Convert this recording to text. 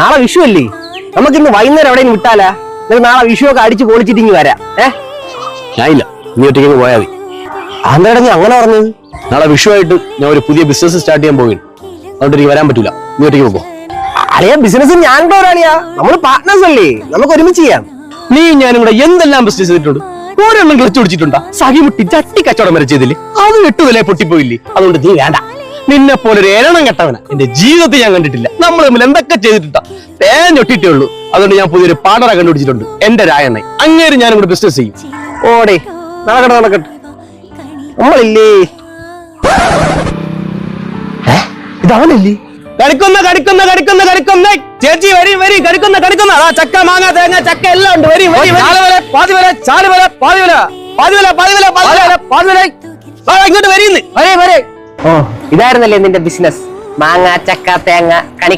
നാളെ വിഷു അല്ലേ, നമുക്കിന്ന് വൈകുന്നേരം എവിടെയും വിട്ടാലാ? നമുക്ക് നാളെ വിഷു ഒക്കെ അടിച്ച് പൊളിച്ചിട്ട് ഇങ്ങ് വരാം. ഞാനില്ല, നീ ഒറ്റയ്ക്ക് പോയാൽ മതി. അതെന്താ നീ അങ്ങനെ പറഞ്ഞത്? നാളെ വിഷുവായിട്ട് ഞാൻ ഒരു പുതിയ ബിസിനസ് സ്റ്റാർട്ട് ചെയ്യാൻ പോവുകയാണ്. അതുകൊണ്ട് എനിക്ക് വരാൻ പറ്റൂല, നീ ഒറ്റയ്ക്ക് പോ. അളിയാ, ബിസിനസ് ഞാൻ ഒരാളിയാ, നമ്മൾ പാർട്ട്നേഴ്സ് അല്ലേ, നമുക്ക് ഒരുമിച്ച് ചെയ്യാം. നീ ഞാനും കൂടെ എന്തെല്ലാം ബിസിനസ് ചെയ്തിട്ടുണ്ട്. ഒരെണ്ണം ക്ലച്ച് പിടിച്ചിട്ടുണ്ടാ? സഹിമുട്ടി ചട്ടി കച്ചവടം വരെ ചെയ്തില്ലേ? അത് വെട്ടുതലേ പൊട്ടിപ്പോയില്ലേ? അതുകൊണ്ട് നീ വേണ്ട. നിന്നെ പോലെ ഒരു ഏരണം കെട്ടവന എന്റെ ജീവിതത്തിൽ ഞാൻ കണ്ടിട്ടില്ല. നമ്മൾ തമ്മിൽ എന്തൊക്കെ ചെയ്തിട്ടുണ്ടാ, തേഞ്ഞൊട്ടിട്ടേ ഉള്ളൂ. അതുകൊണ്ട് ഞാൻ പുതിയൊരു പാർട്ണറെ കണ്ടുപിടിച്ചിട്ടുണ്ട്, എന്റെ രായണ്ണ. അങ്ങേര് ഞാനും കൂടെ ബിസിനസ് ചെയ്യും. ഓടേ, നടക്കട്ടെ. നമ്മളില്ലേ, ഇതാണല്ലേ കടിക്കുന്ന ചേച്ചി, വരി കടിക്കുന്ന. ആ ചക്ക, മാങ്ങ, തേങ്ങ, ചക്ക എല്ലാം ഉണ്ട്. വരി ഇങ്ങോട്ട് വരീന്ന്. ഓ, ഇതായിരുന്നല്ലേ നിന്റെ ബിസിനസ്? മാങ്ങ, ചക്ക, തേങ്ങ, കണി